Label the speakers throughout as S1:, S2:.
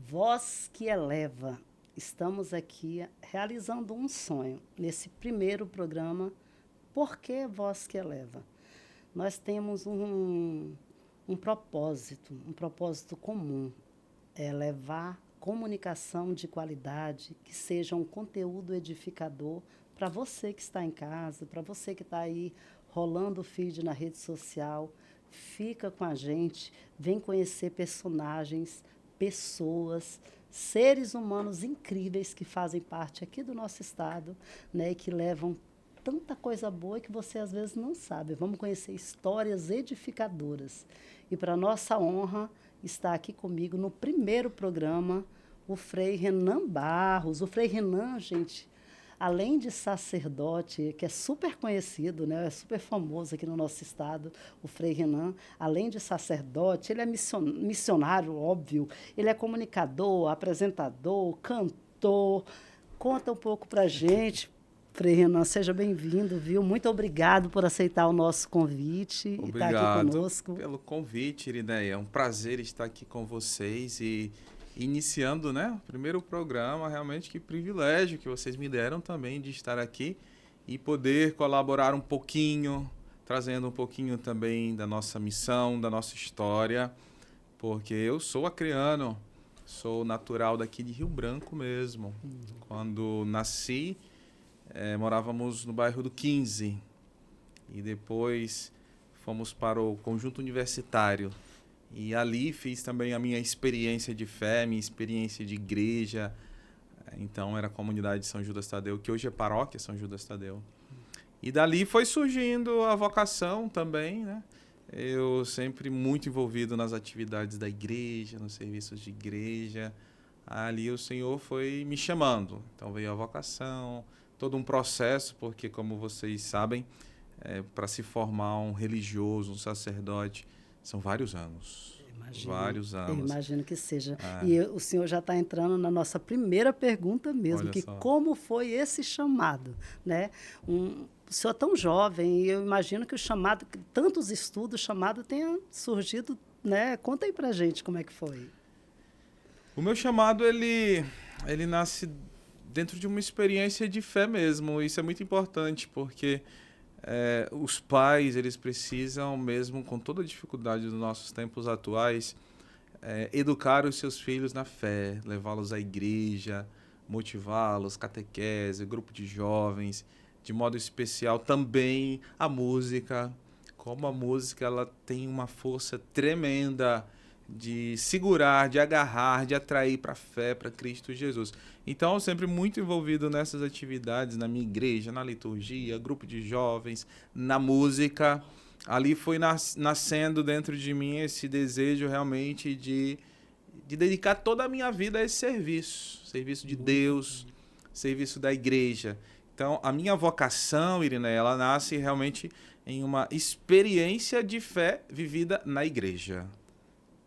S1: Voz que eleva. Estamos aqui realizando um sonho nesse primeiro programa. Por que Voz que eleva? Nós temos um propósito comum, é levar comunicação de qualidade, que seja um conteúdo edificador para você que está em casa, para você que está aí rolando o feed na rede social. Fica com a gente, vem conhecer personagens, pessoas, seres humanos incríveis que fazem parte aqui do nosso estado, né, e que levam tanta coisa boa que você às vezes não sabe. Vamos conhecer histórias edificadoras. E para nossa honra, está aqui comigo no primeiro programa o Frei Renan Barros. O Frei Renan, gente, além de sacerdote, que é super conhecido, né, é super famoso aqui no nosso estado, o Frei Renan, além de sacerdote, ele é missionário, óbvio, ele é comunicador, apresentador, cantor. Conta um pouco para a gente, Frei Renan, seja bem-vindo, viu? Muito obrigado por aceitar o nosso convite e estar aqui
S2: Obrigado
S1: conosco.
S2: pelo convite, Irineia. É um prazer estar aqui com vocês e iniciando, né, o primeiro programa. Realmente que privilégio que vocês me deram também de estar aqui e poder colaborar um pouquinho, trazendo um pouquinho também da nossa missão, da nossa história, porque eu sou acreano, sou natural daqui de Rio Branco mesmo. Quando nasci, morávamos no bairro do 15 e depois fomos para o conjunto universitário e ali fiz também a minha experiência de fé, minha experiência de igreja. Então era a comunidade de São Judas Tadeu, que hoje é paróquia São Judas Tadeu. E dali foi surgindo a vocação também, né? Eu sempre muito envolvido nas atividades da igreja, nos serviços de igreja. Ali o Senhor foi me chamando. Então veio a vocação, todo um processo, porque como vocês sabem, para se formar um religioso, um sacerdote, são vários anos. Vários
S1: Eu
S2: anos.
S1: imagino que seja.
S2: É,
S1: E o senhor já está entrando na nossa primeira pergunta mesmo,
S2: olha
S1: que
S2: só.
S1: como foi esse chamado, né? O senhor é tão jovem e eu imagino que o chamado, que tantos estudos, o chamado tenha surgido, né? Conta aí pra gente como é que foi.
S2: O meu chamado, ele nasce dentro de uma experiência de fé mesmo. Isso é muito importante, porque os pais, eles precisam mesmo, com toda a dificuldade dos nossos tempos atuais, educar os seus filhos na fé, levá-los à igreja, motivá-los, catequese, grupo de jovens, de modo especial também a música. Como a música ela tem uma força tremenda de segurar, de agarrar, de atrair para a fé, para Cristo Jesus. Então, eu sempre muito envolvido nessas atividades, na minha igreja, na liturgia, grupo de jovens, na música. Ali foi nascendo dentro de mim esse desejo realmente de dedicar toda a minha vida a esse serviço de Deus, serviço da igreja. Então, a minha vocação, Irina, ela nasce realmente em uma experiência de fé vivida na igreja.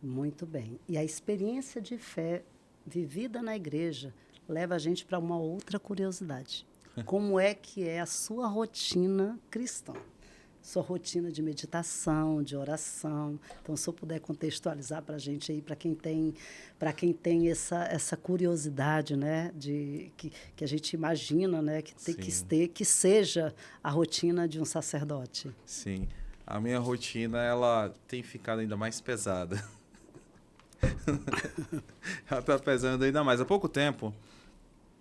S1: Muito bem. E a experiência de fé vivida na igreja leva a gente para uma outra curiosidade. Como é que é a sua rotina cristã? Sua rotina de meditação, de oração. Então, se eu puder contextualizar para a gente aí, para quem tem essa curiosidade, né, que a gente imagina, né, que tem que seja a rotina de um sacerdote.
S2: Sim. A minha rotina, ela tem ficado ainda mais pesada. Ela está pesando ainda mais. Há pouco tempo,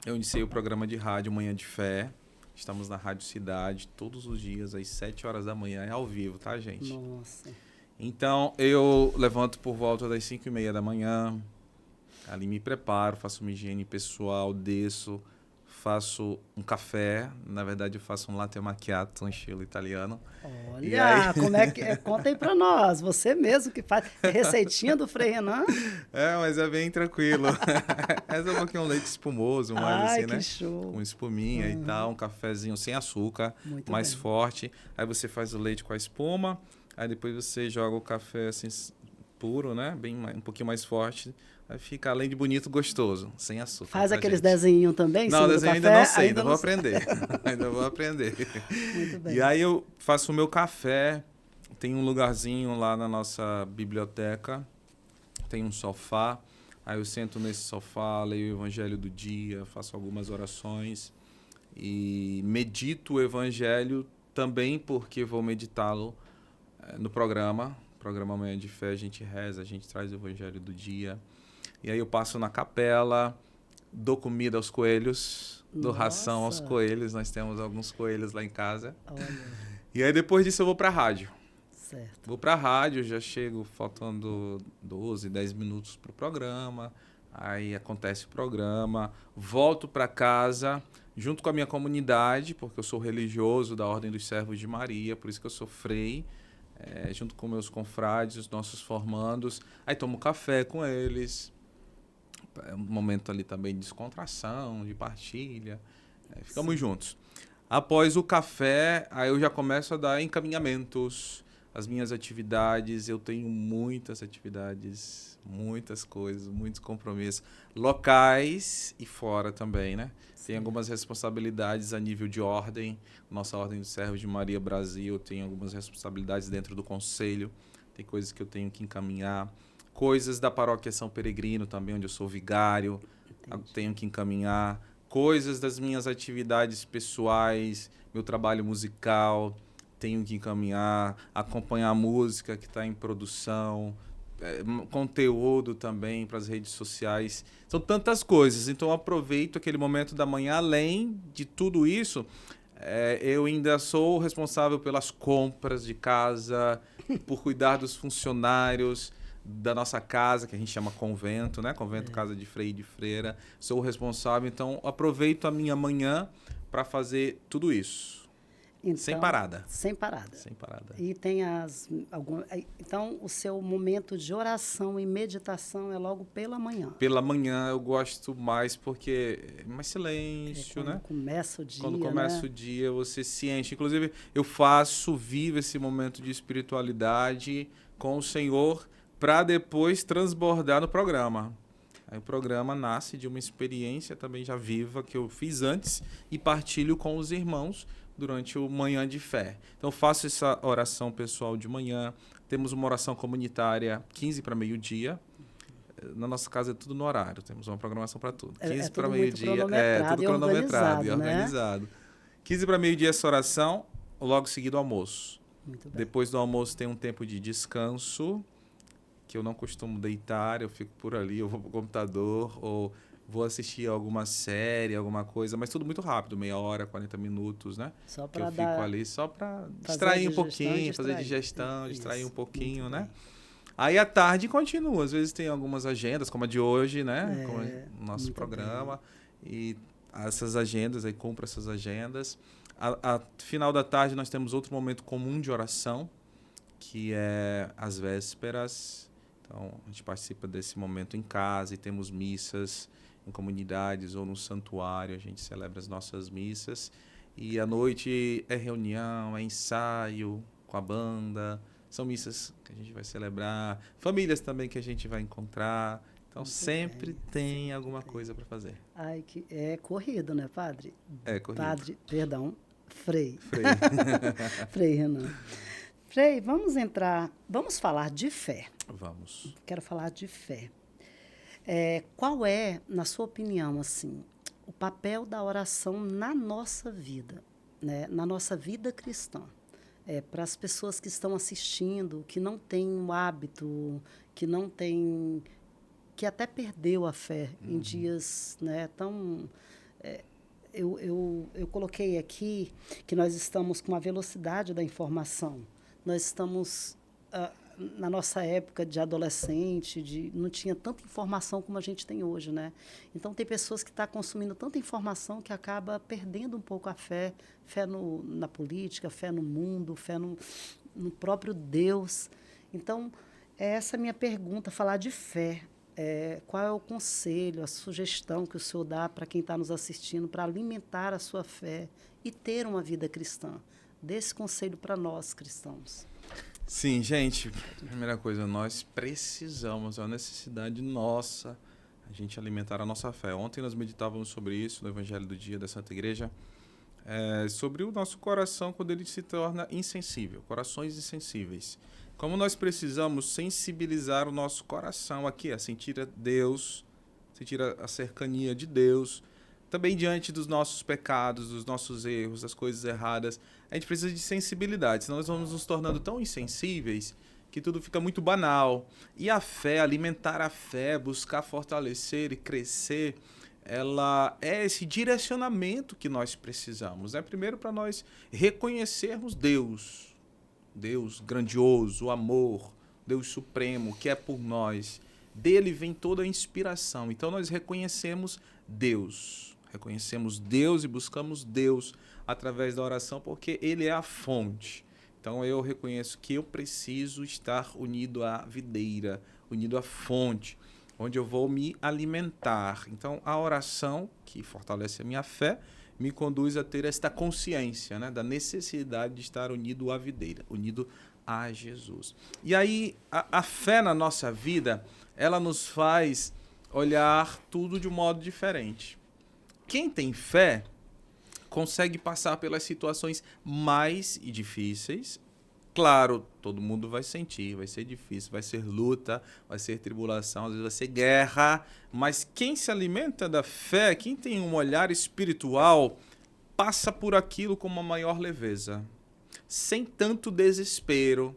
S2: eu iniciei o programa de rádio Manhã de Fé. Estamos na Rádio Cidade, todos os dias, às 7 horas da manhã. É ao vivo, tá, gente?
S1: Nossa.
S2: Então, eu levanto por volta das 5h30 da manhã. Ali me preparo, faço uma higiene pessoal, desço, faço um café. Na verdade, eu faço um latte macchiato, um estilo italiano. E aí...
S1: Olha, como é que é? Conta aí pra nós. Você mesmo que faz. É receitinha do Frei Renan?
S2: mas é bem tranquilo. Essa é um pouquinho um leite espumoso, mais
S1: Ai,
S2: assim,
S1: que
S2: né?
S1: show.
S2: Com espuminha e tal, um cafezinho sem açúcar,
S1: Muito
S2: mais
S1: bem.
S2: forte. Aí você faz o leite com a espuma, aí depois você joga o café assim puro, né? Um pouquinho mais forte. Aí fica, além de bonito, gostoso, sem açúcar,
S1: Faz
S2: tá,
S1: aqueles
S2: gente?
S1: desenhinhos também em
S2: Não,
S1: cima do
S2: desenho ainda não
S1: café?
S2: sei,
S1: Ainda
S2: ainda vou
S1: não sei.
S2: aprender. Ainda vou aprender.
S1: Muito
S2: E
S1: bem.
S2: aí eu faço o meu café, tem um lugarzinho lá na nossa biblioteca, tem um sofá. Aí eu sento nesse sofá, leio o evangelho do dia, faço algumas orações e medito o evangelho também porque vou meditá-lo no programa. Programa Manhã de Fé, a gente reza, a gente traz o evangelho do dia. E aí eu passo na capela, dou comida aos coelhos, dou ração aos
S1: Nossa,
S2: coelhos. Nós temos alguns coelhos lá em casa.
S1: olha,
S2: E aí depois disso eu vou para a rádio.
S1: certo.
S2: Vou para a rádio, já chego faltando 12, 10 minutos para o programa. Aí acontece o programa, volto para casa junto com a minha comunidade, porque eu sou religioso da Ordem dos Servos de Maria, por isso que eu sou frei, junto com meus confrades, os nossos formandos. Aí tomo café com eles, é um momento ali também de descontração, de partilha, ficamos juntos. Após o café, aí eu já começo a dar encaminhamentos, as minhas atividades. Eu tenho muitas atividades, muitas coisas, muitos compromissos, locais e fora também, né? Tem algumas responsabilidades a nível de ordem. Nossa Ordem dos Servos de Maria Brasil tem algumas responsabilidades dentro do conselho. Tem coisas que eu tenho que encaminhar. Coisas da paróquia São Peregrino também, onde eu sou vigário, tenho que encaminhar. Coisas das minhas atividades pessoais, meu trabalho musical, tenho que encaminhar, acompanhar a música que está em produção, conteúdo também para as redes sociais. São tantas coisas, então eu aproveito aquele momento da manhã. Além de tudo isso, eu ainda sou responsável pelas compras de casa, por cuidar dos funcionários da nossa casa, que a gente chama convento, né? Convento Casa de Frei e de Freira. Sou o responsável, então aproveito a minha manhã para fazer tudo isso.
S1: Então,
S2: sem parada.
S1: Sem parada.
S2: Sem parada.
S1: E tem então, o seu momento de oração e meditação é logo pela manhã.
S2: Pela manhã eu gosto mais porque é mais silêncio,
S1: Quando
S2: né?
S1: começa o dia,
S2: Quando começa
S1: né?
S2: o dia, você se enche. Inclusive, vivo esse momento de espiritualidade com o Senhor para depois transbordar no programa. Aí o programa nasce de uma experiência também já viva que eu fiz antes e partilho com os irmãos durante o Manhã de Fé. Então, faço essa oração pessoal de manhã. Temos uma oração comunitária 15 para meio-dia. Na nossa casa é tudo no horário, temos uma programação para tudo. 15 para
S1: Tudo muito
S2: meio-dia, tudo
S1: cronometrado e
S2: cronometrado e
S1: organizado, né?
S2: organizado. 15 para meio-dia essa oração, logo seguido o almoço.
S1: Muito bem.
S2: Depois do almoço tem um tempo de descanso, que eu não costumo deitar, eu fico por ali, eu vou pro computador ou vou assistir alguma série, alguma coisa, mas tudo muito rápido, meia hora, 40 minutos, né?
S1: Só
S2: Que eu
S1: para
S2: fico ali só para
S1: fazer a
S2: distrair um
S1: digestão e
S2: pouquinho, fazer
S1: distrair.
S2: digestão,
S1: Isso,
S2: distrair um
S1: muito
S2: pouquinho, né?
S1: bem.
S2: Aí à tarde continua, às vezes tem algumas agendas, como a de hoje, né? Como o nosso
S1: muito
S2: programa. E essas agendas, aí cumpro essas agendas. A final da tarde nós temos outro momento comum de oração, que é as vésperas. Então a gente participa desse momento em casa e temos missas em comunidades ou no santuário, a gente celebra as nossas missas. E à noite é reunião, é ensaio com a banda. São missas que a gente vai celebrar, famílias também que a gente vai encontrar. Então,
S1: Muito
S2: sempre
S1: bem,
S2: tem
S1: sempre
S2: alguma
S1: tem.
S2: coisa para fazer.
S1: Ai, que é corrido, né, padre?
S2: É corrido.
S1: Padre, perdão, Frei.
S2: Frei.
S1: Frei Renan. Frei, vamos falar de fé.
S2: Vamos.
S1: Quero falar de fé. Qual é, na sua opinião, assim, o papel da oração na nossa vida, né? Na nossa vida cristã? Para as pessoas que estão assistindo, que não têm o hábito, que não têm, que até perdeu a fé em dias, né, tão... Eu coloquei aqui que nós estamos com a velocidade da informação. Nós estamos, na nossa época de adolescente, não tinha tanta informação como a gente tem hoje, né? Então, tem pessoas que estão consumindo tanta informação que acaba perdendo um pouco a fé na política, fé no mundo, fé no próprio Deus. Então, essa é a minha pergunta, falar de fé. Qual é o conselho, a sugestão que o senhor dá para quem está nos assistindo para alimentar a sua fé e ter uma vida cristã? Dê esse conselho para nós, cristãos.
S2: Sim, gente, primeira coisa, nós precisamos, é uma necessidade nossa, a gente alimentar a nossa fé. Ontem nós meditávamos sobre isso no Evangelho do Dia da Santa Igreja, sobre o nosso coração quando ele se torna insensível, corações insensíveis. como nós precisamos sensibilizar o nosso coração aqui, a sentir a Deus, sentir a cercania de Deus, também diante dos nossos pecados, dos nossos erros, das coisas erradas. A gente precisa de sensibilidade, senão nós vamos nos tornando tão insensíveis que tudo fica muito banal. E a fé, alimentar a fé, buscar fortalecer e crescer, ela é esse direcionamento que nós precisamos, né? Primeiro, para nós reconhecermos Deus, Deus grandioso, o amor, Deus supremo, que é por nós. Dele vem toda a inspiração. Então nós reconhecemos Deus e buscamos Deus através da oração, porque Ele é a fonte. Então eu reconheço que eu preciso estar unido à videira, unido à fonte, onde eu vou me alimentar. Então a oração, que fortalece a minha fé, me conduz a ter esta consciência, né, da necessidade de estar unido à videira, unido a Jesus. E aí a fé na nossa vida, ela nos faz olhar tudo de um modo diferente. Quem tem fé consegue passar pelas situações mais difíceis. Claro, todo mundo vai sentir, vai ser difícil, vai ser luta, vai ser tribulação, às vezes vai ser guerra, mas quem se alimenta da fé, quem tem um olhar espiritual, passa por aquilo com uma maior leveza, sem tanto desespero,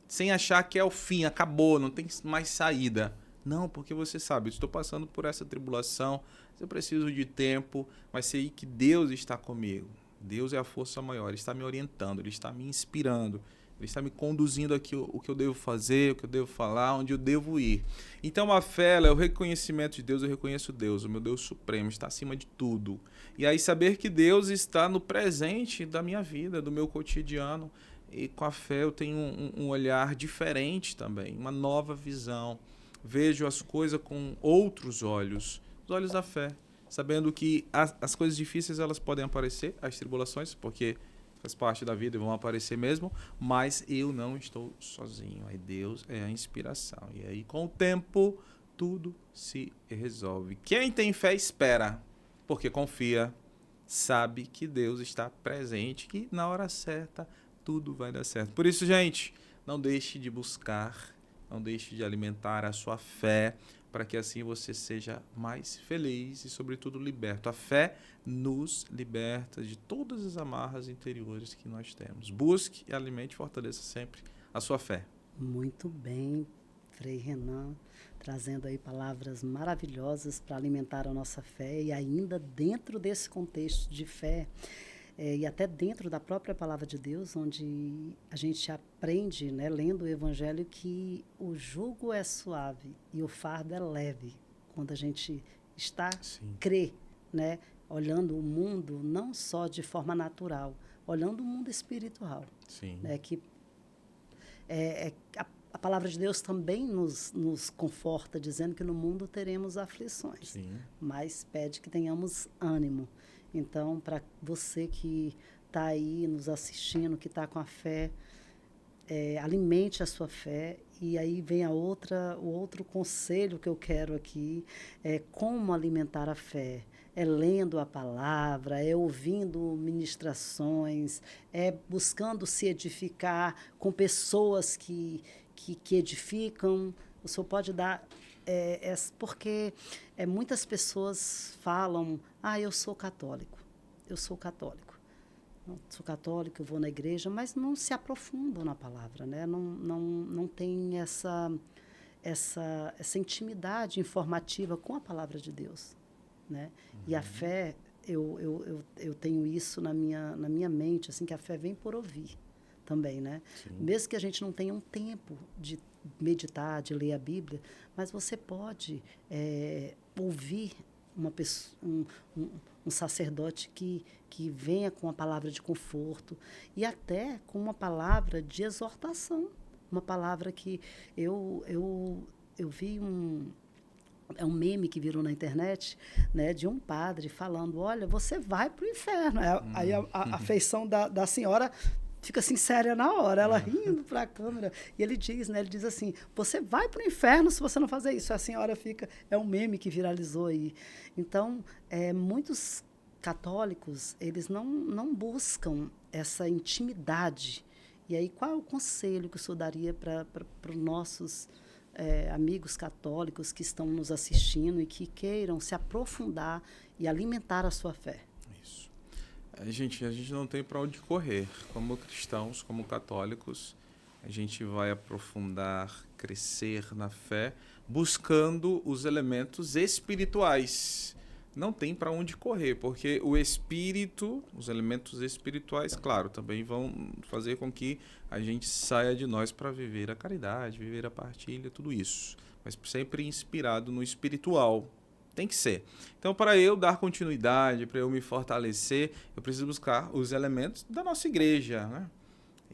S2: sem achar que é o fim, acabou, não tem mais saída. Não, porque você sabe, estou passando por essa tribulação, eu preciso de tempo, mas sei que Deus está comigo. Deus é a força maior, Ele está me orientando, Ele está me inspirando, Ele está me conduzindo aqui o que eu devo fazer, o que eu devo falar, onde eu devo ir. Então a fé é o reconhecimento de Deus, eu reconheço Deus, o meu Deus supremo, está acima de tudo. E aí saber que Deus está no presente da minha vida, do meu cotidiano, e com a fé eu tenho um olhar diferente também, uma nova visão. Vejo as coisas com outros olhos, os olhos da fé, sabendo que as coisas difíceis elas podem aparecer, as tribulações, porque faz parte da vida e vão aparecer mesmo, mas eu não estou sozinho. Aí Deus é a inspiração. E aí, com o tempo, tudo se resolve. Quem tem fé espera, porque confia, sabe que Deus está presente, que na hora certa tudo vai dar certo. Por isso, gente, não deixe de buscar, não deixe de alimentar a sua fé, para que assim você seja mais feliz e, sobretudo, liberto. A fé nos liberta de todas as amarras interiores que nós temos. Busque, alimente e fortaleça sempre a sua fé.
S1: Muito bem, Frei Renan, trazendo aí palavras maravilhosas para alimentar a nossa fé, e ainda dentro desse contexto de fé, e até dentro da própria palavra de Deus, onde a gente aprende, né, lendo o Evangelho, que o jugo é suave e o fardo é leve, quando a gente crê, né, olhando o mundo não só de forma natural, olhando o mundo espiritual.
S2: Sim.
S1: Né, que a palavra de Deus também nos conforta, dizendo que no mundo teremos aflições,
S2: Sim.
S1: mas pede que tenhamos ânimo. Então, para você que está aí nos assistindo, que está com a fé, alimente a sua fé. E aí vem o outro conselho que eu quero aqui, é como alimentar a fé. É lendo a palavra, é ouvindo ministrações, é buscando se edificar com pessoas que edificam. O senhor pode dar... porque muitas pessoas falam, eu sou católico, eu sou católico, eu vou na igreja, mas não se aprofundam na palavra, né? Não tem essa intimidade informativa com a palavra de Deus, né? Uhum. E a fé, eu tenho isso na minha mente, assim, que a fé vem por ouvir também, né? Sim. Mesmo que a gente não tenha um tempo de meditar, de ler a Bíblia, mas você pode ouvir uma pessoa, um sacerdote que venha com uma palavra de conforto e até com uma palavra de exortação, uma palavra que eu vi um meme que virou na internet, né, de um padre falando, olha, você vai para o inferno. Aí a feição da senhora fica assim, séria na hora, ela rindo para a câmera. E ele diz assim, você vai para o inferno se você não fazer isso. A senhora fica... É um meme que viralizou aí. Então, muitos católicos, eles não buscam essa intimidade E aí, qual é o conselho que o senhor daria para os nossos amigos católicos que estão nos assistindo e que queiram se aprofundar e alimentar a sua fé?
S2: Isso. A gente não tem para onde correr. Como cristãos, como católicos, a gente vai aprofundar, crescer na fé, buscando os elementos espirituais. Não tem para onde correr, porque o espírito, os elementos espirituais, claro, também vão fazer com que a gente saia de nós para viver a caridade, viver a partilha, tudo isso. Mas sempre inspirado no espiritual. Tem que ser. Então, para eu dar continuidade, para eu me fortalecer, eu preciso buscar os elementos da nossa igreja, né?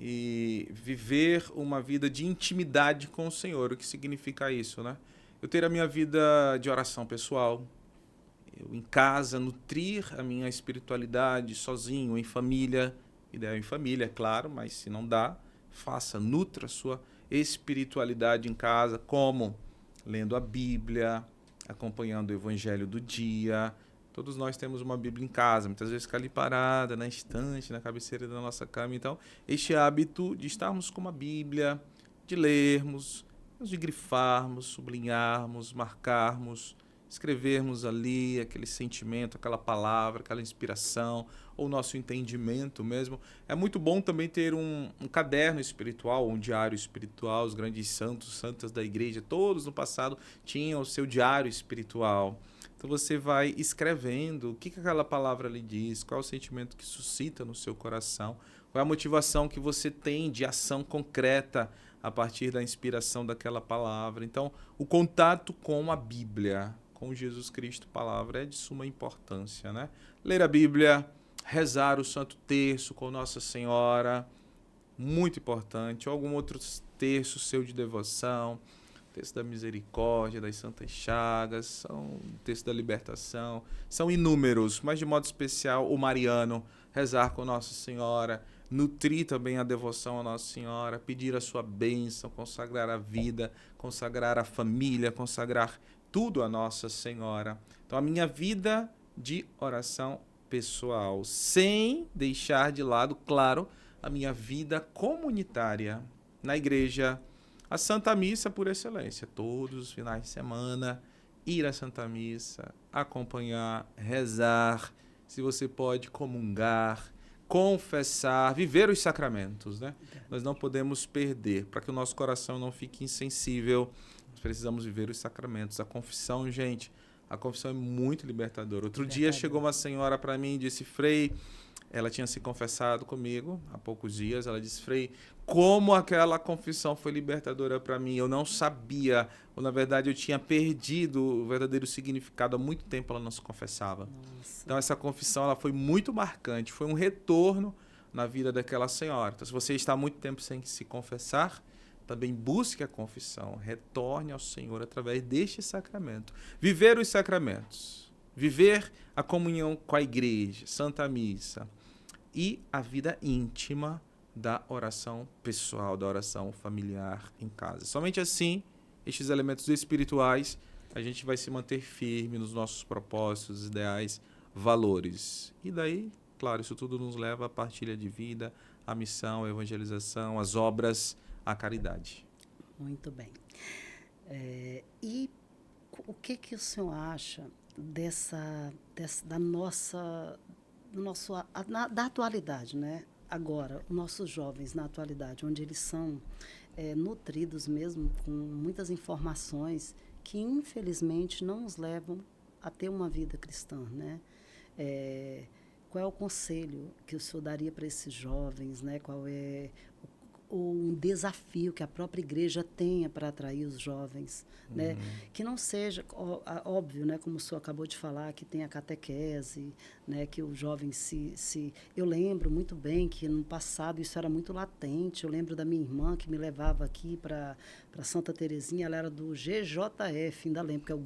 S2: E viver uma vida de intimidade com o Senhor. O que significa isso, né? Eu ter a minha vida de oração pessoal, eu em casa nutrir a minha espiritualidade sozinho, em família, ideal em família, é claro, mas se não dá, nutra a sua espiritualidade em casa, como lendo a Bíblia, acompanhando o Evangelho do dia. Todos nós temos uma Bíblia em casa, muitas vezes fica ali parada, na estante, na cabeceira da nossa cama. Então, este hábito de estarmos com uma Bíblia, de lermos, de grifarmos, sublinharmos, marcarmos, escrevermos ali aquele sentimento, aquela palavra, aquela inspiração, ou nosso entendimento mesmo. É muito bom também ter um caderno espiritual, um diário espiritual. Os grandes santos, santas da igreja, todos no passado tinham o seu diário espiritual. Então você vai escrevendo o que aquela palavra lhe diz, qual é o sentimento que suscita no seu coração, qual é a motivação que você tem de ação concreta a partir da inspiração daquela palavra. Então, o contato com a Bíblia, com Jesus Cristo, palavra, é de suma importância, né? Ler a Bíblia, rezar o Santo Terço com Nossa Senhora, muito importante. Ou algum outro terço seu de devoção, Terço da Misericórdia, das Santas Chagas, Terço da Libertação, são inúmeros, mas de modo especial o mariano, rezar com Nossa Senhora, nutrir também a devoção a Nossa Senhora, pedir a sua bênção, consagrar a vida, consagrar a família, consagrar tudo a Nossa Senhora. Então, a minha vida de oração pessoal, sem deixar de lado, claro, a minha vida comunitária na igreja, a Santa Missa por excelência, todos os finais de semana, ir à Santa Missa, acompanhar, rezar, se você pode comungar, confessar, viver os sacramentos, né? Nós não podemos perder, para que o nosso coração não fique insensível. Nós precisamos viver os sacramentos. A confissão, gente, a confissão é muito libertadora. Outro dia chegou uma senhora para mim e disse: Frei, ela tinha se confessado comigo há poucos dias. Ela disse: Frei, como aquela confissão foi libertadora para mim. Eu não sabia, ou na verdade eu tinha perdido o verdadeiro significado. Há muito tempo ela não se confessava. Nossa. Então essa confissão ela foi muito marcante, foi um retorno na vida daquela senhora. Então, se você está há muito tempo sem se confessar, também busque a confissão, retorne ao Senhor através deste sacramento. Viver os sacramentos, viver a comunhão com a igreja, Santa Missa, e a vida íntima da oração pessoal, da oração familiar em casa. Somente assim, estes elementos espirituais, a gente vai se manter firme nos nossos propósitos, ideais, valores. E daí, claro, isso tudo nos leva à partilha de vida, à missão, à evangelização, às obras, à caridade.
S1: Muito bem. E o que o senhor acha da atualidade, né? Agora, os nossos jovens na atualidade, onde eles são nutridos mesmo com muitas informações que, infelizmente, não nos levam a ter uma vida cristã, né? Qual é o conselho que o senhor daria para esses jovens, né? Qual é um desafio que a própria igreja tenha para atrair os jovens, né? Que não seja óbvio, né? Como o senhor acabou de falar, que tem a catequese, né? Que o jovem eu lembro muito bem que no passado isso era muito latente. Eu lembro da minha irmã que me levava aqui para Santa Terezinha. Ela era do GJF, ainda lembro, que é o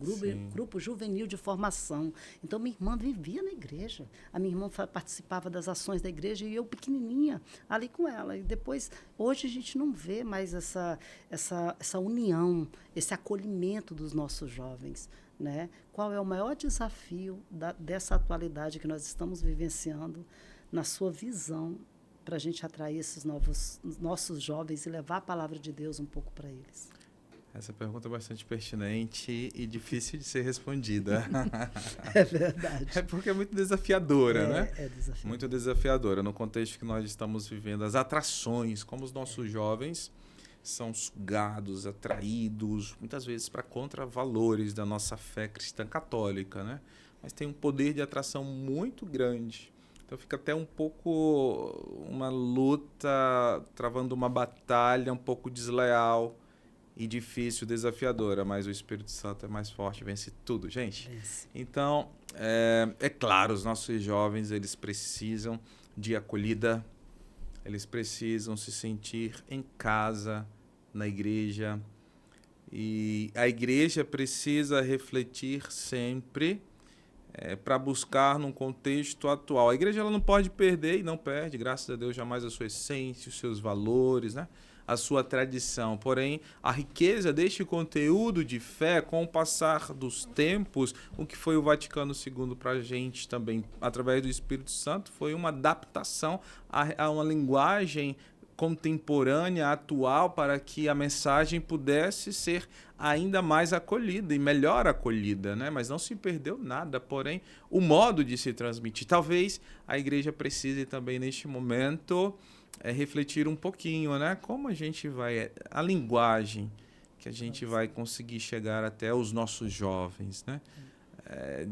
S1: Grupo Juvenil de Formação. Então minha irmã vivia na igreja. A minha irmã participava das ações da igreja e eu pequenininha ali com ela. E depois, hoje a gente não vê mais essa união, esse acolhimento dos nossos jovens, né? Qual é o maior desafio dessa atualidade que nós estamos vivenciando, na sua visão, para a gente atrair esses nossos jovens e levar a palavra de Deus um pouco para eles?
S2: Essa pergunta é bastante pertinente e difícil de ser respondida.
S1: É verdade.
S2: É porque é muito desafiadora, né?
S1: É desafiador.
S2: Muito desafiadora no contexto que nós estamos vivendo. As atrações, como os nossos jovens são sugados, atraídos, muitas vezes para contravalores da nossa fé cristã católica, né? Mas tem um poder de atração muito grande. Então fica até um pouco uma luta, travando uma batalha um pouco desleal e difícil, desafiadora, mas o Espírito Santo é mais forte, vence tudo, gente.
S1: Vence.
S2: Então, é claro, os nossos jovens, eles precisam de acolhida, eles precisam se sentir em casa, na igreja, e a igreja precisa refletir sempre para buscar num contexto atual. A igreja ela não pode perder e não perde, graças a Deus, jamais a sua essência, os seus valores, né? A sua tradição. Porém, a riqueza deste conteúdo de fé, com o passar dos tempos, o que foi o Vaticano II para a gente também, através do Espírito Santo, foi uma adaptação a uma linguagem contemporânea, atual, para que a mensagem pudesse ser ainda mais acolhida e melhor acolhida, né? Mas não se perdeu nada, porém, o modo de se transmitir. Talvez a igreja precise também, neste momento, refletir um pouquinho, né? Como a gente vai... A linguagem que a gente vai conseguir chegar até os nossos jovens, né?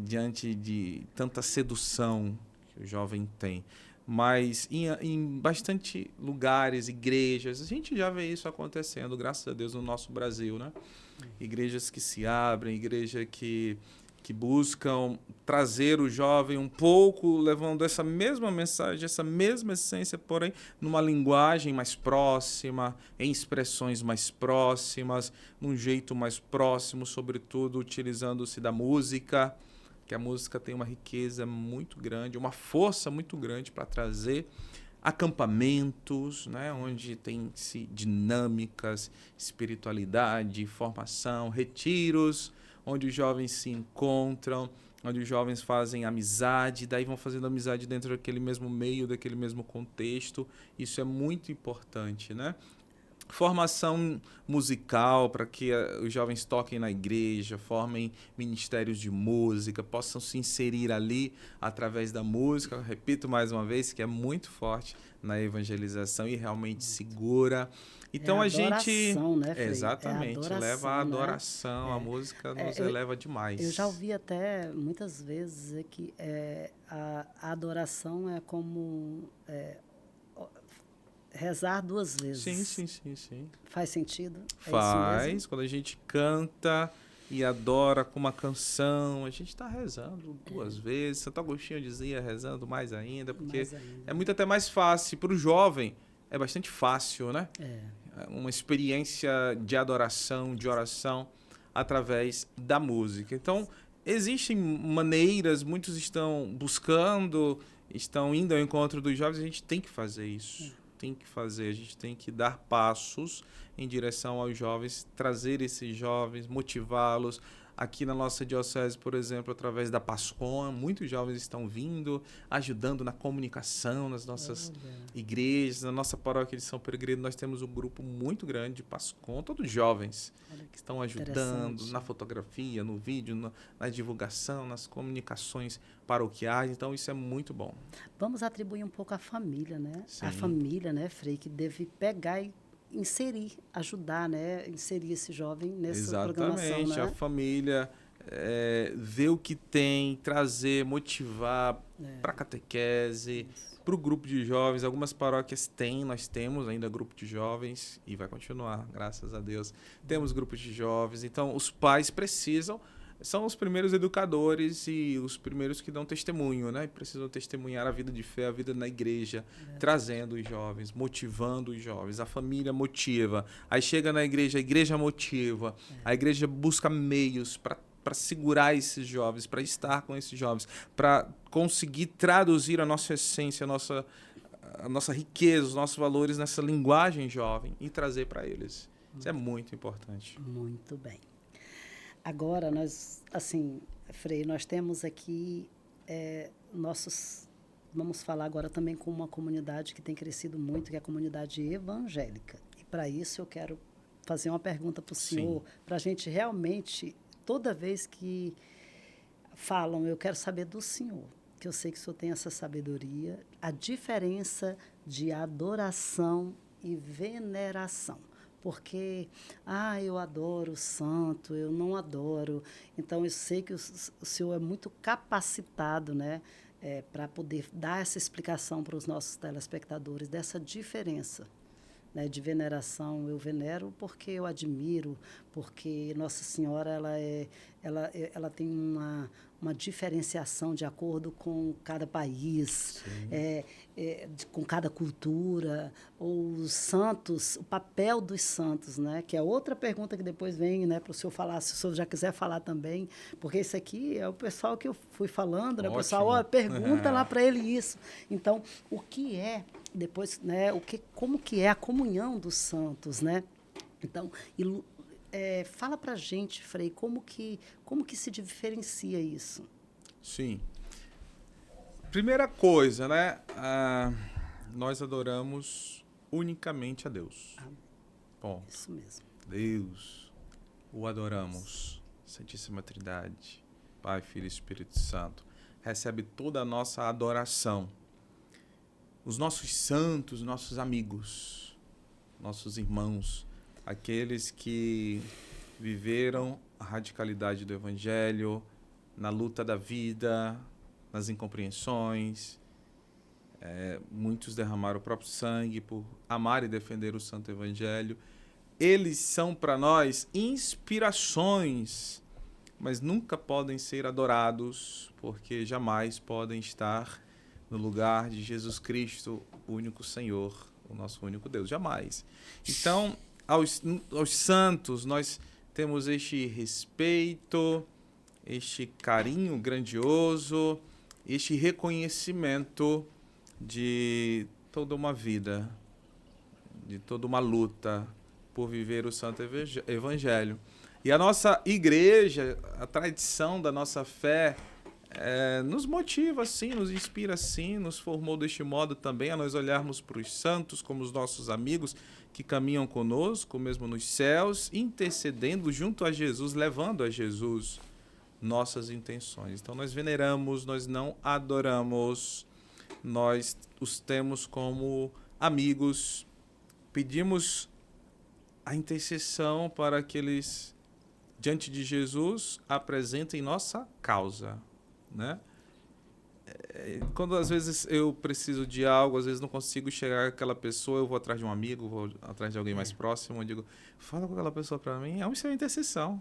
S2: Diante de tanta sedução que o jovem tem. Mas em bastante lugares, igrejas, a gente já vê isso acontecendo, graças a Deus, no nosso Brasil, né? Igrejas que se abrem, igreja que buscam trazer o jovem um pouco, levando essa mesma mensagem, essa mesma essência, porém, numa linguagem mais próxima, em expressões mais próximas, num jeito mais próximo, sobretudo utilizando-se da música, que a música tem uma riqueza muito grande, uma força muito grande para trazer acampamentos, né, onde tem-se dinâmicas, espiritualidade, formação, retiros, onde os jovens se encontram, onde os jovens fazem amizade, daí vão fazendo amizade dentro daquele mesmo meio, daquele mesmo contexto. Isso é muito importante, né? Formação musical para que os jovens toquem na igreja, formem ministérios de música, possam se inserir ali através da música. Repito mais uma vez que é muito forte na evangelização e realmente segura. Então a gente...
S1: né, Frei?
S2: Exatamente,
S1: Adoração,
S2: leva a adoração,
S1: né?
S2: a música nos eleva demais.
S1: Eu já ouvi até muitas vezes dizer que a adoração é como... rezar duas vezes.
S2: Sim.
S1: Faz sentido?
S2: Faz.
S1: É isso mesmo?
S2: Quando a gente canta e adora com uma canção, a gente está rezando duas vezes. Santo Agostinho dizia rezando mais ainda, porque é muito até mais fácil. Para o jovem, é bastante fácil, né? Uma experiência de adoração, de oração, através da música. Então, existem maneiras, muitos estão buscando, estão indo ao encontro dos jovens, a gente tem que fazer isso. Tem que fazer, a gente tem que dar passos em direção aos jovens, trazer esses jovens, motivá-los. Aqui na nossa diocese, por exemplo, através da PASCOM, muitos jovens estão vindo, ajudando na comunicação nas nossas igrejas. Na nossa paróquia de São Peregrino, nós temos um grupo muito grande de PASCOM, todos jovens que estão ajudando na fotografia, no vídeo, na divulgação, nas comunicações paroquiais. Então, isso é muito bom.
S1: Vamos atribuir um pouco à família, né?
S2: Sim.
S1: A família, né, Frei, que deve pegar e inserir, ajudar, né, inserir esse jovem nessa programação, né?
S2: Exatamente, a família ver o que tem, trazer, motivar para a catequese, para o grupo de jovens. Algumas paróquias têm, nós temos ainda grupo de jovens e vai continuar, graças a Deus. Temos grupos de jovens, então os pais precisam, são os primeiros educadores e os primeiros que dão testemunho, né? Precisam testemunhar a vida de fé, a vida na igreja, trazendo os jovens, motivando os jovens. A família motiva. Aí chega na igreja, a igreja motiva. A igreja busca meios para segurar esses jovens, para estar com esses jovens, para conseguir traduzir a nossa essência, a nossa riqueza, os nossos valores nessa linguagem jovem e trazer para eles. Isso é muito importante.
S1: Muito bem. Agora, nós, assim, Frei, nós temos aqui nossos vamos falar agora também com uma comunidade que tem crescido muito, que é a comunidade evangélica. E para isso eu quero fazer uma pergunta para o senhor, para a gente realmente, toda vez que falam, eu quero saber do senhor, que eu sei que o senhor tem essa sabedoria, a diferença de adoração e veneração. Porque, eu adoro o santo, eu não adoro. Então, eu sei que o senhor é muito capacitado, né, para poder dar essa explicação para os nossos telespectadores dessa diferença, né, de veneração. Eu venero porque eu admiro, porque Nossa Senhora ela tem uma diferenciação de acordo com cada país, com cada cultura, ou os santos, o papel dos santos, né, que é outra pergunta que depois vem, né, para o senhor falar, se o senhor já quiser falar também, porque isso aqui é o pessoal que eu fui falando, né, o pessoal pergunta lá para ele isso. Então, o que é depois, né, como que é a comunhão dos santos, né? Então, fala para a gente, Frei, como que se diferencia isso?
S2: Sim. Primeira coisa, né? Nós adoramos unicamente a Deus. Bom,
S1: isso mesmo.
S2: Deus, o adoramos. Santíssima Trindade, Pai, Filho e Espírito Santo, recebe toda a nossa adoração. Os nossos santos, nossos amigos, nossos irmãos, aqueles que viveram a radicalidade do Evangelho, na luta da vida, nas incompreensões. Muitos derramaram o próprio sangue por amar e defender o Santo Evangelho. Eles são para nós inspirações, mas nunca podem ser adorados, porque jamais podem estar no lugar de Jesus Cristo, o único Senhor, o nosso único Deus, jamais. Então, aos santos, nós temos este respeito, este carinho grandioso, este reconhecimento de toda uma vida, de toda uma luta por viver o Santo Evangelho. E a nossa igreja, a tradição da nossa fé, nos motiva, sim, nos inspira, sim, nos formou deste modo também a nós olharmos para os santos como os nossos amigos que caminham conosco, mesmo nos céus, intercedendo junto a Jesus, levando a Jesus nossas intenções. Então, nós veneramos, nós não adoramos, nós os temos como amigos, pedimos a intercessão para que eles, diante de Jesus, apresentem nossa causa, né? Quando às vezes eu preciso de algo, às vezes não consigo chegar àquela pessoa, eu vou atrás de um amigo, vou atrás de alguém mais próximo, eu digo, fala com aquela pessoa para mim, isso é intercessão,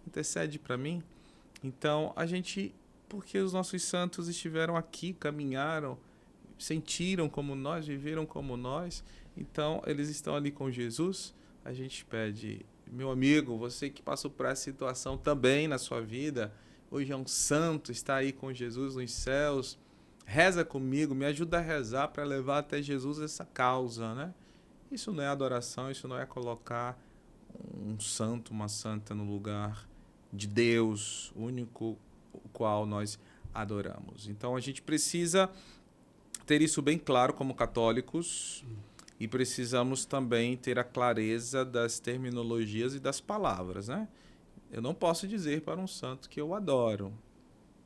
S2: intercede para mim. Então, porque os nossos santos estiveram aqui, caminharam, sentiram como nós, viveram como nós, então eles estão ali com Jesus, a gente pede, meu amigo, você que passou por essa situação também na sua vida, hoje é um santo, está aí com Jesus nos céus, reza comigo, me ajuda a rezar para levar até Jesus essa causa, né? Isso não é adoração, isso não é colocar um santo, uma santa no lugar de Deus, único o qual nós adoramos. Então a gente precisa ter isso bem claro como católicos e precisamos também ter a clareza das terminologias e das palavras, né? Eu não posso dizer para um santo que eu adoro.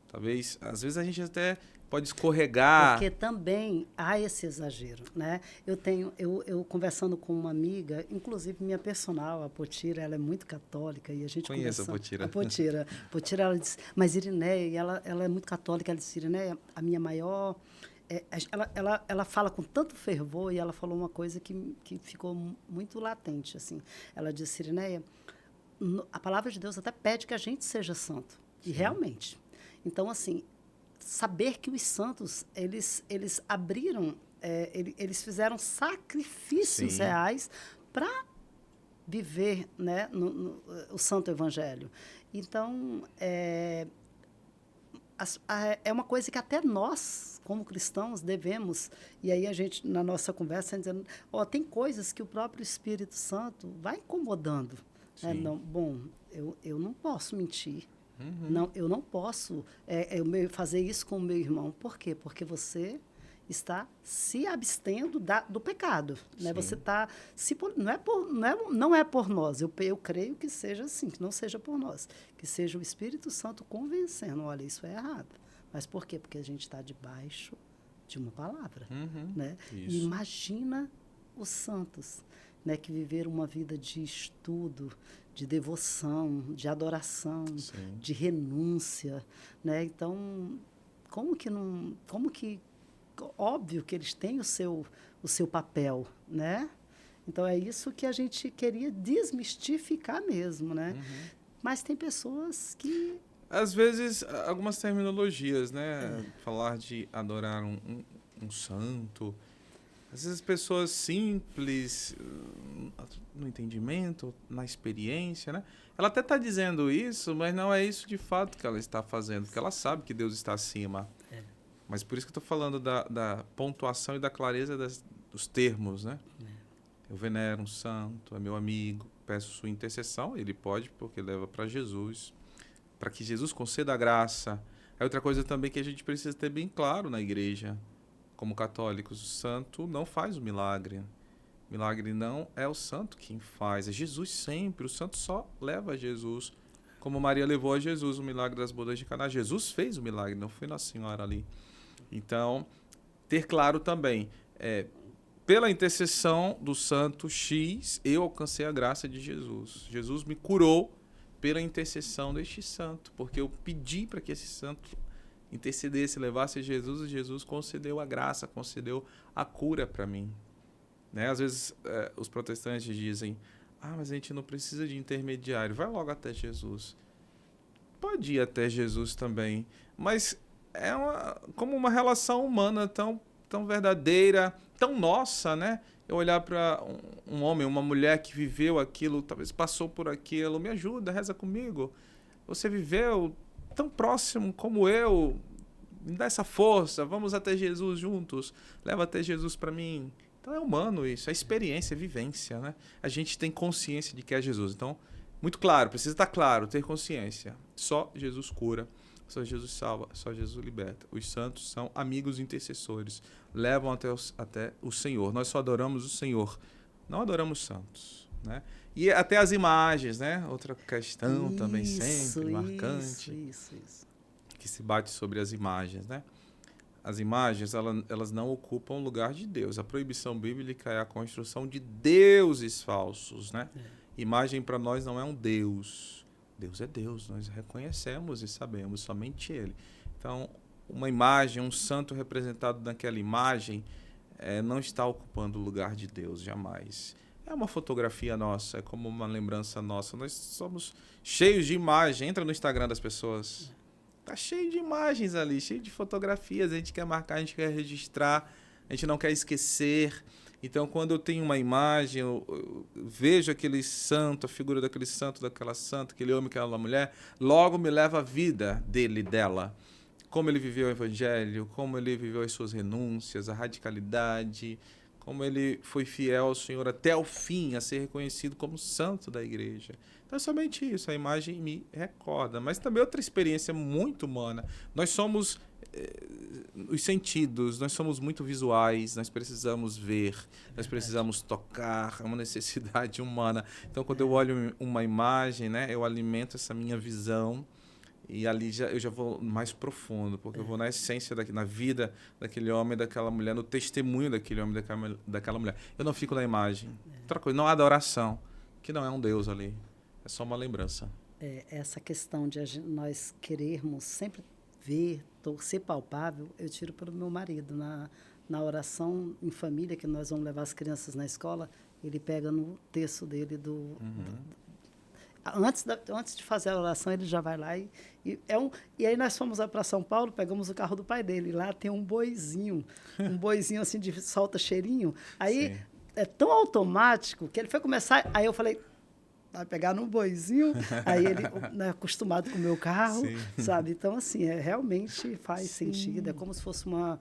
S2: Talvez, às vezes a gente até pode escorregar.
S1: Porque também há esse exagero, né? Eu conversando com uma amiga, inclusive minha personal, a Potira, ela é muito católica e a gente
S2: Conheço a Potira.
S1: A Potira, ela disse, mas Irineia, ela é muito católica, ela disse, Irineia, a minha maior... Ela fala com tanto fervor e ela falou uma coisa que ficou muito latente, assim. Ela disse, Irineia, a palavra de Deus até pede que a gente seja santo. Sim. E realmente. Então, assim, saber que os santos, eles abriram, eles fizeram sacrifícios
S2: Sim.
S1: reais para viver, né, o Santo Evangelho. Então, é uma coisa que até nós, como cristãos, devemos, e aí a gente, na nossa conversa, dizendo, tem coisas que o próprio Espírito Santo vai incomodando. Não, bom, eu não posso mentir. Não, eu não posso fazer isso com o meu irmão. Por quê? Porque você está se abstendo do pecado, né?
S2: Sim.
S1: Você está não é por nós. Eu creio que seja assim, que não seja por nós, que seja o Espírito Santo convencendo, olha, isso é errado. Mas por quê? Porque a gente está debaixo de uma palavra, né? E
S2: Isso.
S1: imagina os santos, né, que viveram uma vida de estudo, de devoção, de adoração,
S2: Sim.
S1: de renúncia, né? Então, óbvio que eles têm o seu papel, né? Então, é isso que a gente queria desmistificar mesmo, né? Mas tem pessoas que...
S2: Às vezes, algumas terminologias, né? Falar de adorar um santo. Às vezes, pessoas simples, no entendimento, na experiência, né? Ela até está dizendo isso, mas não é isso de fato que ela está fazendo, porque ela sabe que Deus está acima. Mas por isso que eu estou falando da pontuação e da clareza dos termos, né? Eu venero um santo, é meu amigo, peço sua intercessão. Ele pode, porque leva para Jesus, para que Jesus conceda a graça. É outra coisa também que a gente precisa ter bem claro na igreja, como católicos: o santo não faz o milagre. O milagre não é o santo quem faz, é Jesus sempre. O santo só leva a Jesus, como Maria levou a Jesus o milagre das bodas de Caná. Jesus fez o milagre, não foi Nossa Senhora ali. Então, ter claro também, pela intercessão do santo X, eu alcancei a graça de Jesus. Jesus me curou pela intercessão deste santo, porque eu pedi para que esse santo intercedesse, levasse a Jesus, e Jesus concedeu a graça, concedeu a cura para mim. Né? Às vezes os protestantes dizem: mas a gente não precisa de intermediário, vai logo até Jesus. Pode ir até Jesus também, mas como uma relação humana tão verdadeira, tão nossa, né? Eu olhar para um homem, uma mulher que viveu aquilo, talvez passou por aquilo, me ajuda, reza comigo. Você viveu tão próximo como eu, me dá essa força, vamos até Jesus juntos, leva até Jesus para mim. Então é humano isso, é experiência, é vivência, né? A gente tem consciência de que é Jesus. Então, muito claro, precisa estar claro, ter consciência. Só Jesus cura, só Jesus salva, só Jesus liberta. Os santos são amigos intercessores, levam até o Senhor. Nós só adoramos o Senhor, não adoramos santos, né? E até as imagens, né? Outra questão também sempre marcante,
S1: Isso.
S2: que se bate sobre as imagens, né? As imagens, elas não ocupam o lugar de Deus. A proibição bíblica é a construção de deuses falsos, né? Imagem para nós não é um Deus. Deus é Deus, nós reconhecemos e sabemos somente Ele. Então, uma imagem, um santo representado naquela imagem, não está ocupando o lugar de Deus, jamais. É uma fotografia nossa, é como uma lembrança nossa. Nós somos cheios de imagem. Entra no Instagram das pessoas. Tá cheio de imagens ali, cheio de fotografias. A gente quer marcar, a gente quer registrar, a gente não quer esquecer. Então, quando eu tenho uma imagem, eu vejo aquele santo, a figura daquele santo, daquela santa, aquele homem, aquela mulher, logo me leva a vida dele, dela. Como ele viveu o evangelho, como ele viveu as suas renúncias, a radicalidade, como ele foi fiel ao Senhor até o fim, a ser reconhecido como santo da igreja. Então é somente isso, a imagem me recorda. Mas também outra experiência muito humana. Nós somos os sentidos, nós somos muito visuais, nós precisamos ver, nós precisamos tocar, é uma necessidade humana. Então quando eu olho uma imagem, né, eu alimento essa minha visão. E ali eu já vou mais profundo, porque eu vou na essência, na vida daquele homem, daquela mulher, no testemunho daquele homem, daquela mulher. Eu não fico na imagem. Outra coisa, não há adoração, que não é um Deus ali. É só uma lembrança.
S1: Essa questão de nós querermos sempre ver, ser palpável, eu tiro pelo meu marido. Na oração em família, que nós vamos levar as crianças na escola, ele pega no texto dele antes de fazer a oração, ele já vai lá e aí nós fomos para São Paulo, pegamos o carro do pai dele, lá tem um boizinho assim de solta cheirinho. Aí
S2: Sim.
S1: é tão automático que ele foi começar, aí eu falei, vai pegar no boizinho, aí ele, né, acostumado com o meu carro,
S2: Sim.
S1: sabe? Então, assim, realmente faz sentido, é como se fosse uma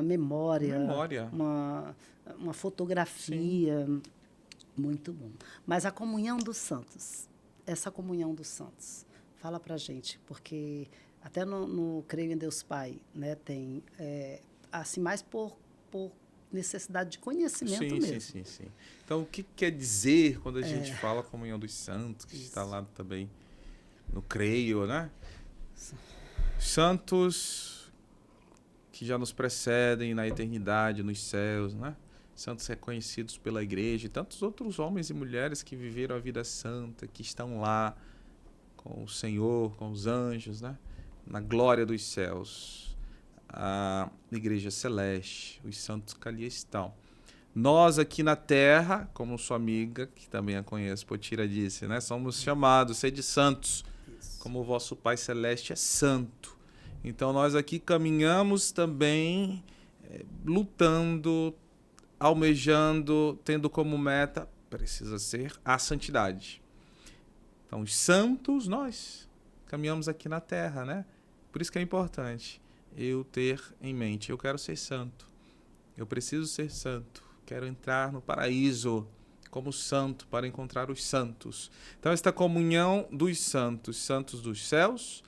S1: memória, uma fotografia. Sim. Muito bom. Mas a comunhão dos santos, essa comunhão dos santos, fala pra gente, porque até no Creio em Deus Pai, né, tem assim, mais por necessidade de conhecimento mesmo.
S2: Sim. Então, o que quer dizer quando a gente fala comunhão dos santos, que está lá também no creio, né? Santos que já nos precedem na eternidade, nos céus, né? Santos reconhecidos pela igreja e tantos outros homens e mulheres que viveram a vida santa, que estão lá com o Senhor, com os anjos, né? Na glória dos céus. A igreja celeste, os santos que ali estão. Nós aqui na terra, como sua amiga, que também a conheço, Potira disse, né? Somos chamados, sede santos, como o vosso Pai Celeste é santo. Então nós aqui caminhamos também lutando, almejando, tendo como meta, precisa ser a santidade. Então os santos, nós caminhamos aqui na terra, né? Por isso que é importante eu ter em mente, eu quero ser santo, eu preciso ser santo, quero entrar no paraíso como santo para encontrar os santos. Então esta comunhão dos santos, santos dos céus,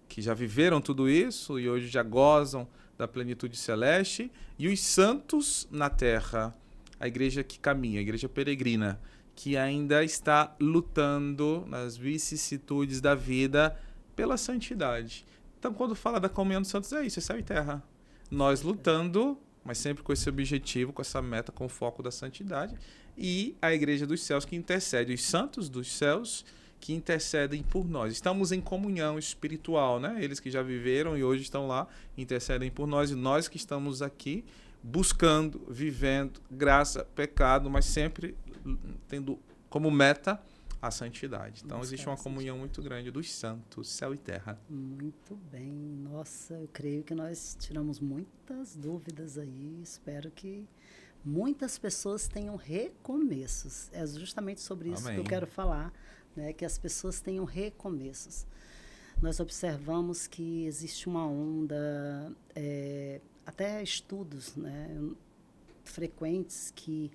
S2: que já viveram tudo isso e hoje já gozam da plenitude celeste, e os santos na terra, a igreja que caminha, a igreja peregrina, que ainda está lutando nas vicissitudes da vida pela santidade. Então, quando fala da comunhão dos santos, é isso, é céu e terra. Nós lutando, mas sempre com esse objetivo, com essa meta, com o foco da santidade. E a igreja dos céus que intercede, os santos dos céus que intercedem por nós. Estamos em comunhão espiritual, né? Eles que já viveram e hoje estão lá, intercedem por nós. E nós que estamos aqui buscando, vivendo, graça, pecado, mas sempre tendo como meta a santidade. Então, existe uma comunhão muito grande dos santos, céu e terra.
S1: Muito bem. Nossa, eu creio que nós tiramos muitas dúvidas aí. Espero que muitas pessoas tenham recomeços. É justamente sobre isso que eu quero falar, né? Que as pessoas tenham recomeços. Nós observamos que existe uma onda, até estudos, né, frequentes, que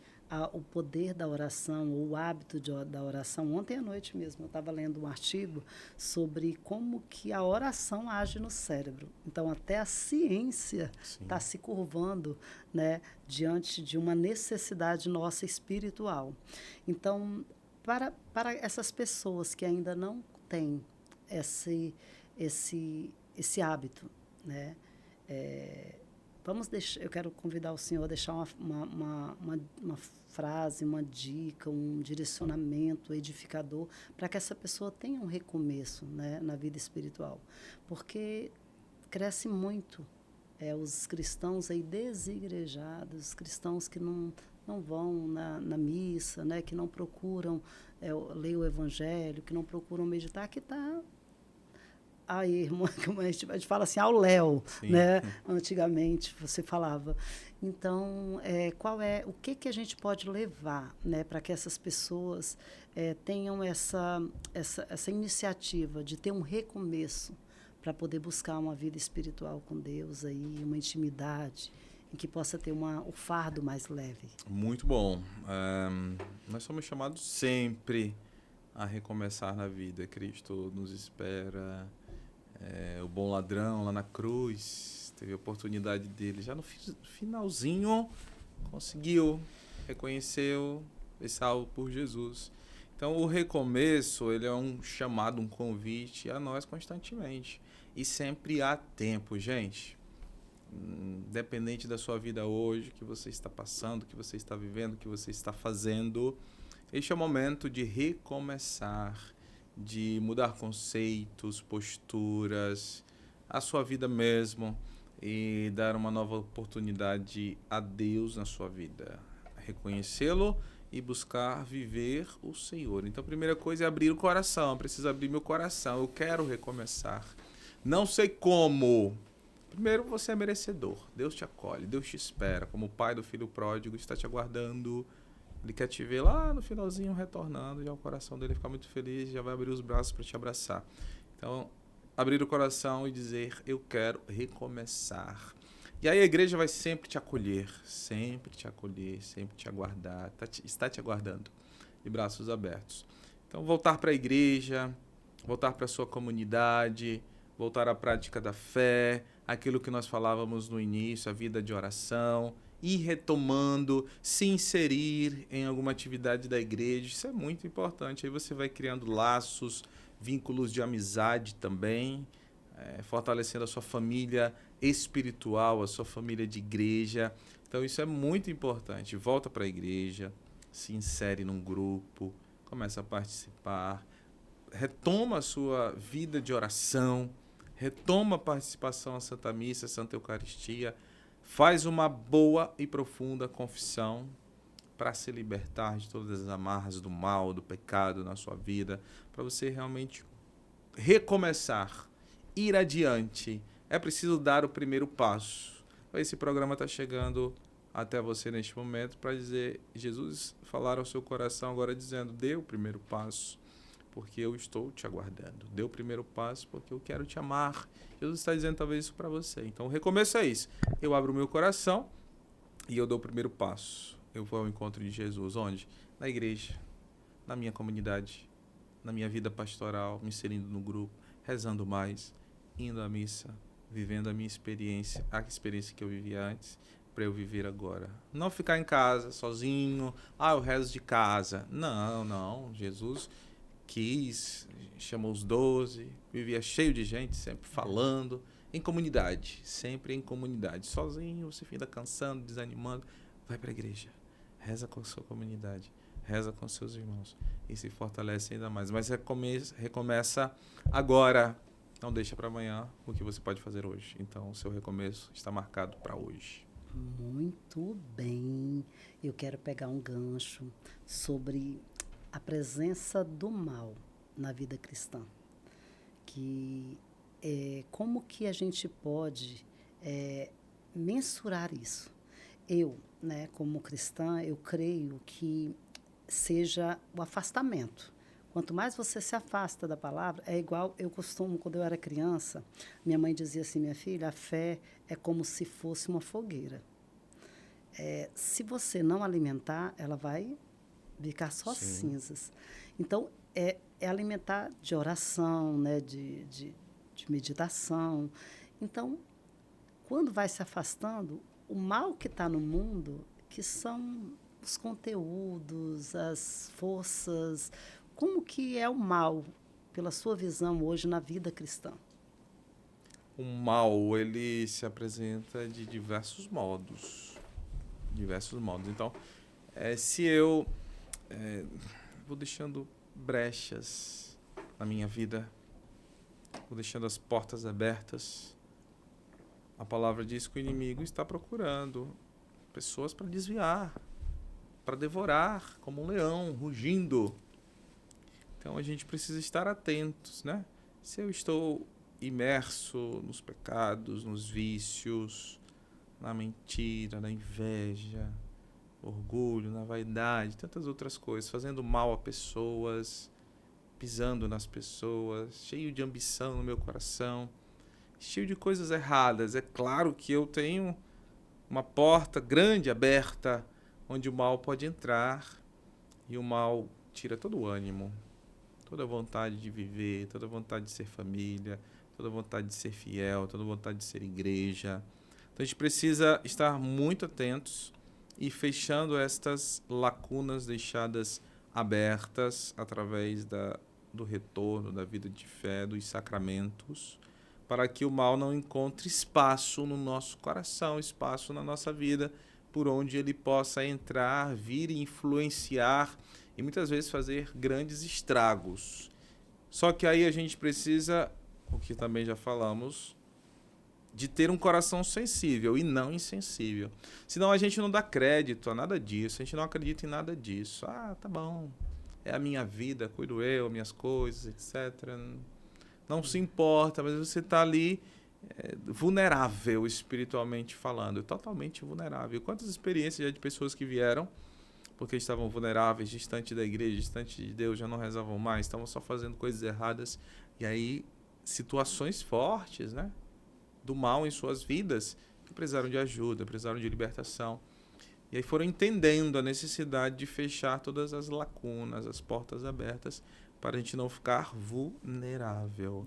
S1: o poder da oração, ou o hábito da oração. Ontem à noite mesmo eu estava lendo um artigo sobre como que a oração age no cérebro. Então, até a ciência está se curvando, né, diante de uma necessidade nossa espiritual. Então, para essas pessoas que ainda não têm esse hábito, né, eu quero convidar o senhor a deixar uma frase, uma dica, um direcionamento edificador para que essa pessoa tenha um recomeço, né, na vida espiritual. Porque cresce muito os cristãos aí desigrejados, os cristãos que não vão na missa, né, que não procuram ler o evangelho, que não procuram meditar, que está... Aí, irmã, como a gente fala assim, ao léu, né? Antigamente você falava. Então, o que a gente pode levar, né, para que essas pessoas tenham essa iniciativa de ter um recomeço para poder buscar uma vida espiritual com Deus, aí, uma intimidade, em que possa ter o fardo mais leve?
S2: Muito bom. Nós somos chamados sempre a recomeçar na vida. Cristo nos espera. O bom ladrão lá na cruz teve a oportunidade dele, já no finalzinho conseguiu, reconheceu, foi salvo por Jesus. Então o recomeço, ele é um chamado, um convite a nós constantemente, e sempre há tempo, gente. Independente da sua vida hoje, que você está passando, que você está vivendo, que você está fazendo, este é o momento de recomeçar, de mudar conceitos, posturas, a sua vida mesmo, e dar uma nova oportunidade a Deus na sua vida. Reconhecê-lo e buscar viver o Senhor. Então, a primeira coisa é abrir o coração. Eu preciso abrir meu coração. Eu quero recomeçar. Não sei como. Primeiro, você é merecedor. Deus te acolhe, Deus te espera. Como o pai do filho pródigo está te aguardando. Ele quer te ver lá no finalzinho retornando, já o coração dele fica muito feliz, já vai abrir os braços para te abraçar. Então, abrir o coração e dizer, eu quero recomeçar. E aí a igreja vai sempre te acolher, sempre te aguardar, está te aguardando, de braços abertos. Então, voltar para a igreja, voltar para a sua comunidade, voltar à prática da fé, aquilo que nós falávamos no início, a vida de oração, ir retomando, se inserir em alguma atividade da igreja, isso é muito importante. Aí você vai criando laços, vínculos de amizade também, fortalecendo a sua família espiritual, a sua família de igreja. Então isso é muito importante. Volta para a igreja, se insere num grupo, começa a participar, retoma a sua vida de oração, retoma a participação à Santa Missa, à Santa Eucaristia, faz uma boa e profunda confissão para se libertar de todas as amarras do mal, do pecado na sua vida, para você realmente recomeçar, ir adiante. É preciso dar o primeiro passo. Esse programa está chegando até você neste momento para dizer, Jesus falar ao seu coração agora dizendo, dê o primeiro passo, porque eu estou te aguardando. Dê o primeiro passo, porque eu quero te amar. Jesus está dizendo talvez isso para você. Então o recomeço é isso. Eu abro o meu coração e eu dou o primeiro passo. Eu vou ao encontro de Jesus. Onde? Na igreja, na minha comunidade, na minha vida pastoral, me inserindo no grupo, rezando mais, indo à missa, vivendo a minha experiência, a experiência que eu vivia antes, para eu viver agora. Não ficar em casa, sozinho. Eu rezo de casa. Não. Jesus quis, chamou os 12, vivia cheio de gente, sempre falando, em comunidade, sempre em comunidade. Sozinho, você fica cansando, desanimando, vai para a igreja, reza com a sua comunidade, reza com seus irmãos e se fortalece ainda mais. Mas recomeça agora, não deixa para amanhã o que você pode fazer hoje. Então, o seu recomeço está marcado para hoje.
S1: Muito bem. Eu quero pegar um gancho sobre a presença do mal na vida cristã. Que como que a gente pode mensurar isso? Eu, como cristã, eu creio que seja o afastamento. Quanto mais você se afasta da palavra, é igual, eu costumo, quando eu era criança, minha mãe dizia assim, minha filha, a fé é como se fosse uma fogueira. Se você não alimentar, ela vai ficar só cinzas. Então, é alimentar de oração, de meditação. Então, quando vai se afastando, o mal que está no mundo, que são os conteúdos, as forças, como que é o mal, pela sua visão hoje na vida cristã?
S2: O mal, ele se apresenta de diversos modos. Então, se eu vou deixando brechas na minha vida, vou deixando as portas abertas, a palavra diz que o inimigo está procurando pessoas para desviar, para devorar, como um leão, rugindo. Então a gente precisa estar atentos, né? Se eu estou imerso nos pecados, nos vícios, na mentira, na inveja, orgulho, na vaidade, tantas outras coisas, fazendo mal a pessoas, pisando nas pessoas, cheio de ambição no meu coração, cheio de coisas erradas. É claro que eu tenho uma porta grande aberta onde o mal pode entrar e o mal tira todo o ânimo, toda a vontade de viver, toda a vontade de ser família, toda a vontade de ser fiel, toda a vontade de ser igreja. Então a gente precisa estar muito atentos e fechando estas lacunas deixadas abertas através do retorno da vida de fé, dos sacramentos, para que o mal não encontre espaço no nosso coração, espaço na nossa vida, por onde ele possa entrar, vir e influenciar e muitas vezes fazer grandes estragos. Só que aí a gente precisa, o que também já falamos, de ter um coração sensível e não insensível. Senão a gente não dá crédito a nada disso, a gente não acredita em nada disso. Tá bom, é a minha vida, cuido eu, minhas coisas, etc. Não se importa, mas você está ali vulnerável espiritualmente falando, totalmente vulnerável. Quantas experiências já de pessoas que vieram porque estavam vulneráveis, distante da igreja, distante de Deus, já não rezavam mais, estavam só fazendo coisas erradas. E aí, situações fortes, né, do mal em suas vidas, que precisaram de ajuda, precisaram de libertação. E aí foram entendendo a necessidade de fechar todas as lacunas, as portas abertas, para a gente não ficar vulnerável.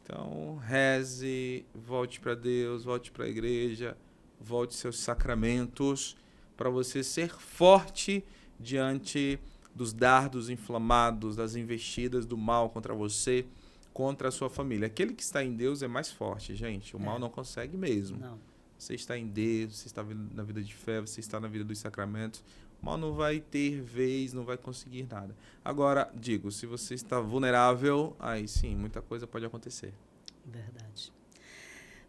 S2: Então, reze, volte para Deus, volte para a igreja, volte seus sacramentos, para você ser forte diante dos dardos inflamados, das investidas do mal contra você, contra a sua família. Aquele que está em Deus é mais forte, gente. O mal não consegue mesmo.
S1: Não.
S2: Você está em Deus, você está na vida de fé, você está na vida dos sacramentos. O mal não vai ter vez, não vai conseguir nada. Agora, digo, se você está vulnerável, aí sim, muita coisa pode acontecer.
S1: Verdade.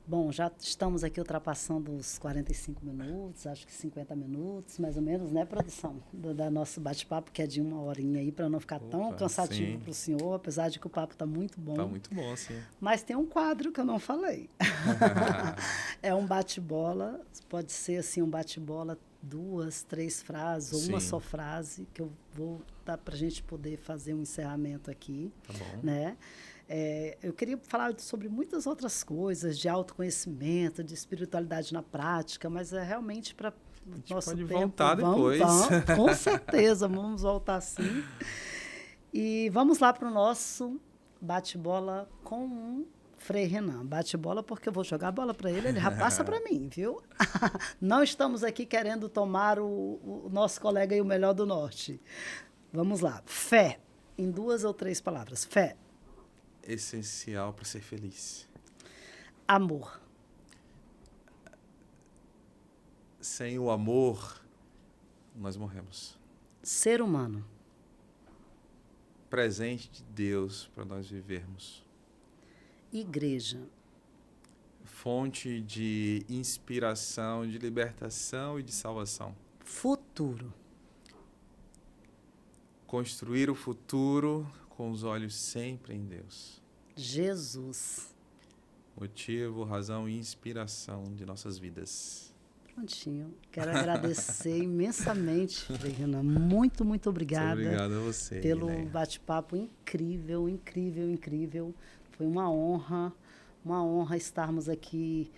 S1: Bom, já estamos aqui ultrapassando os 45 minutos, acho que 50 minutos, mais ou menos, né, produção? Da nosso bate-papo, que é de 1 horinha aí, para não ficar tão cansativo para o senhor, apesar de que o papo está muito bom.
S2: Está muito bom, sim.
S1: Mas tem um quadro que eu não falei. É um bate-bola, pode ser assim, um bate-bola, 2, 3 frases, ou uma só frase, que eu vou dar para a gente poder fazer um encerramento aqui.
S2: Tá bom.
S1: Né? Eu queria falar sobre muitas outras coisas, de autoconhecimento, de espiritualidade na prática, mas é realmente para o nosso
S2: pode
S1: tempo.
S2: Voltar depois.
S1: Com certeza, vamos voltar sim. E vamos lá para o nosso bate-bola com um Frei Renan. Bate-bola porque eu vou jogar a bola para ele, ele já passa para mim, viu? Não estamos aqui querendo tomar o nosso colega aí, o melhor do norte. Vamos lá. Fé, em 2 ou 3 palavras. Fé.
S2: Essencial para ser feliz.
S1: Amor.
S2: Sem o amor, nós morremos.
S1: Ser humano.
S2: Presente de Deus para nós vivermos.
S1: Igreja.
S2: Fonte de inspiração, de libertação e de salvação.
S1: Futuro.
S2: Construir o futuro com os olhos sempre em Deus.
S1: Jesus.
S2: Motivo, razão e inspiração de nossas vidas.
S1: Prontinho. Quero agradecer imensamente, Frei Renan. Muito, muito obrigada.
S2: Obrigado a você,
S1: pelo
S2: Guiné.
S1: bate-papo incrível, incrível, incrível. Foi uma honra estarmos aqui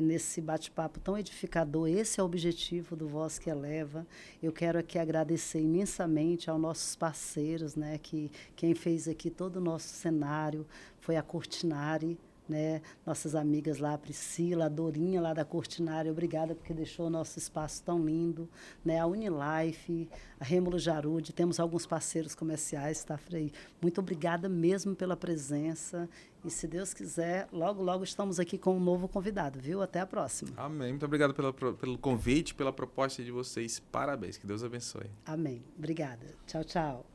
S1: nesse bate-papo tão edificador. Esse é o objetivo do Voz que Eleva. Eu quero aqui agradecer imensamente aos nossos parceiros, né, que quem fez aqui todo o nosso cenário foi a Cortinari, né, nossas amigas lá, a Priscila, a Dorinha lá da Cortinari, obrigada porque deixou o nosso espaço tão lindo, né, a Unilife, a Rêmulo Jarude, temos alguns parceiros comerciais, tá, Frei? Muito obrigada mesmo pela presença e, se Deus quiser, logo, logo estamos aqui com um novo convidado, viu? Até a próxima.
S2: Amém. Muito obrigado pelo convite, pela proposta de vocês. Parabéns. Que Deus abençoe.
S1: Amém. Obrigada. Tchau, tchau.